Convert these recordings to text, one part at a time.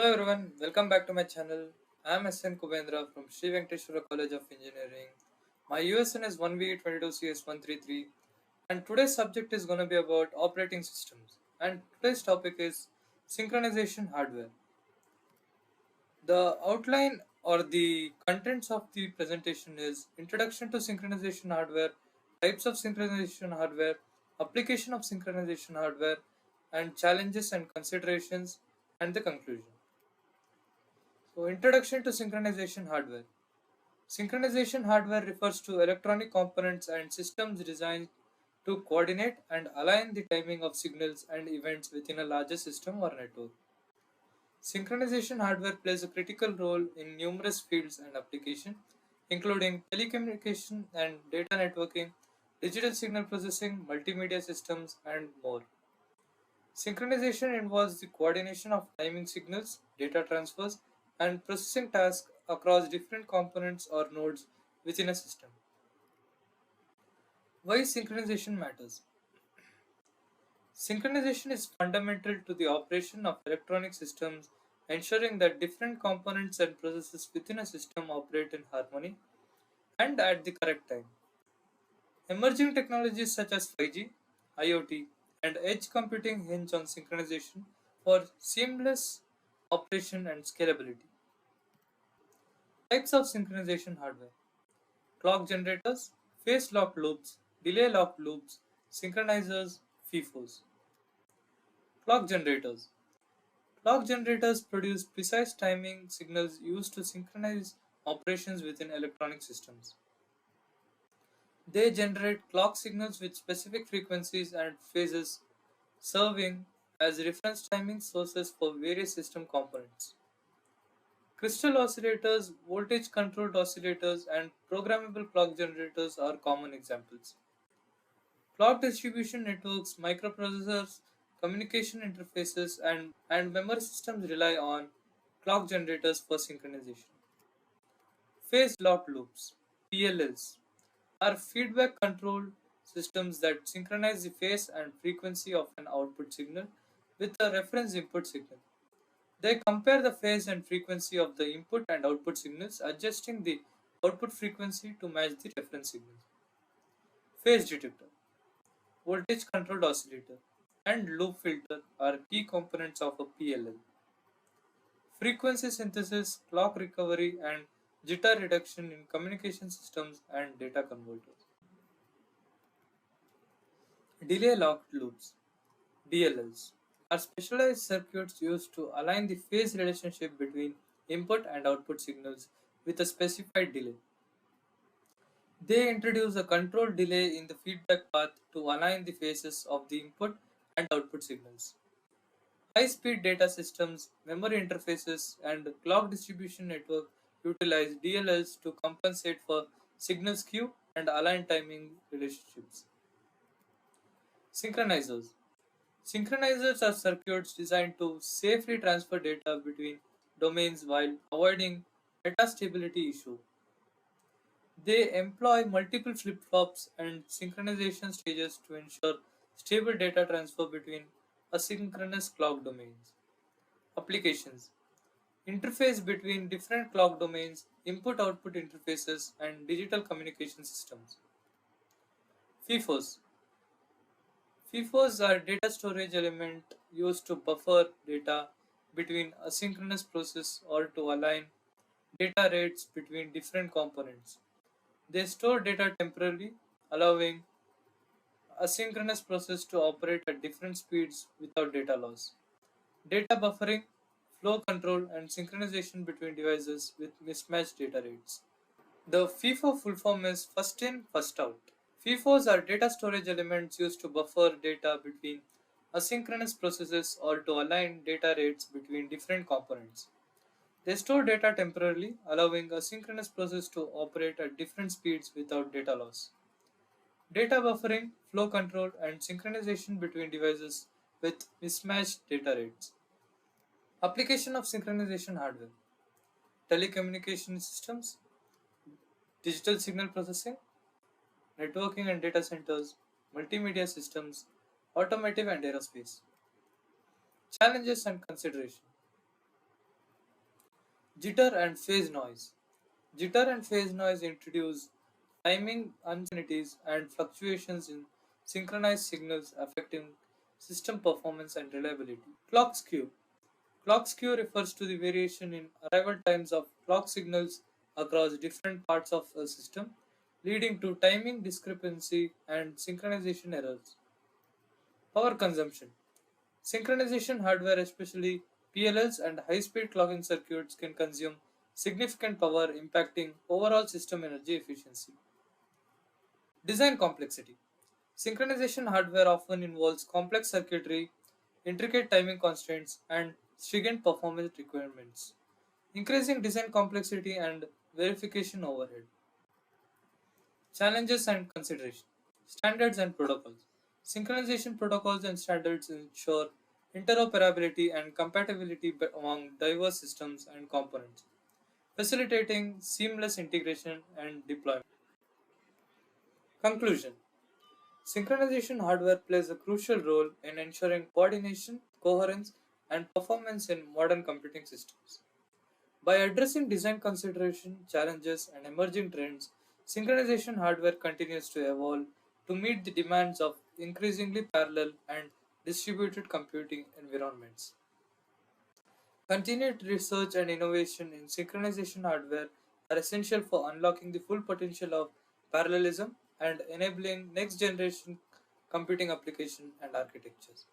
Hello everyone, welcome back to my channel. I am SN Kubendra from Sri Venkateshwara College of Engineering. My USN is 1V22CS133 and today's subject is going to be about operating systems. And today's topic is synchronization hardware. The outline or the contents of the presentation is introduction to synchronization hardware, types of synchronization hardware, application of synchronization hardware, and challenges and considerations, and the conclusion. So, introduction to synchronization hardware. Synchronization hardware refers to electronic components and systems designed to coordinate and align the timing of signals and events within a larger system or network. Synchronization hardware plays a critical role in numerous fields and applications, including telecommunication and data networking, digital signal processing, multimedia systems, and more. Synchronization involves the coordination of timing signals, data transfers, and processing tasks across different components or nodes within a system. Why synchronization matters? Synchronization is fundamental to the operation of electronic systems, ensuring that different components and processes within a system operate in harmony and at the correct time. Emerging technologies such as 5G, IoT, and edge computing hinge on synchronization for seamless operation and scalability. Types of synchronization hardware: clock generators, phase locked loops, delay locked loops, synchronizers, FIFOs. Clock generators. Clock generators produce precise timing signals used to synchronize operations within electronic systems. They generate clock signals with specific frequencies and phases, serving as reference timing sources for various system components. Crystal oscillators, voltage controlled oscillators, and programmable clock generators are common examples. Clock distribution networks, microprocessors, communication interfaces, and memory systems rely on clock generators for synchronization. Phase locked loops, PLLs, are feedback controlled systems that synchronize the phase and frequency of an output signal with a reference input signal. They compare the phase and frequency of the input and output signals, adjusting the output frequency to match the reference signal. Phase detector, voltage controlled oscillator, and loop filter are key components of a PLL. Frequency synthesis, clock recovery, and jitter reduction in communication systems and data converters. Delay locked loops, DLLs, are specialized circuits used to align the phase relationship between input and output signals with a specified delay. They introduce a controlled delay in the feedback path to align the phases of the input and output signals. High speed data systems, memory interfaces, and clock distribution network utilize DLLs to compensate for signal skew and align timing relationships. Synchronizers. Synchronizers are circuits designed to safely transfer data between domains while avoiding metastability issue. They employ multiple flip-flops and synchronization stages to ensure stable data transfer between asynchronous clock domains. Applications: interface between different clock domains, input-output interfaces, and digital communication systems. FIFOs. FIFOs are data storage element used to buffer data between asynchronous process or to align data rates between different components. They store data temporarily, allowing asynchronous process to operate at different speeds without data loss. Data buffering, flow control, and synchronization between devices with mismatched data rates. The FIFO full form is first in, first out. FIFOs are data storage elements used to buffer data between asynchronous processes or to align data rates between different components. They store data temporarily, allowing asynchronous process to operate at different speeds without data loss. Data buffering, flow control, and synchronization between devices with mismatched data rates. Application of synchronization hardware: telecommunication systems, digital signal processing, networking and data centers, multimedia systems, automotive and aerospace. Challenges and consideration. Jitter and phase noise. Jitter and phase noise introduce timing uncertainties and fluctuations in synchronized signals affecting system performance and reliability. Clock skew. Clock skew refers to the variation in arrival times of clock signals across different parts of a system, leading to timing discrepancy and synchronization errors. Power consumption. Synchronization hardware, especially PLLs and high speed clocking circuits, can consume significant power, impacting overall system energy efficiency. Design complexity. Synchronization hardware often involves complex circuitry, intricate timing constraints, and stringent performance requirements, increasing design complexity and verification overhead. Challenges and consideration. Standards and protocols. Synchronization protocols and standards ensure interoperability and compatibility among diverse systems and components, facilitating seamless integration and deployment. Conclusion. Synchronization hardware plays a crucial role in ensuring coordination, coherence, and performance in modern computing systems. By addressing design consideration, challenges, and emerging trends, synchronization hardware continues to evolve to meet the demands of increasingly parallel and distributed computing environments. Continued research and innovation in synchronization hardware are essential for unlocking the full potential of parallelism and enabling next generation computing application and architectures.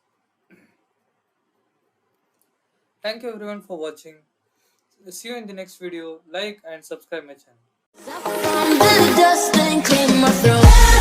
Thank you everyone for watching. See you in the next video. Like and subscribe my channel. From the dust and clear my throat.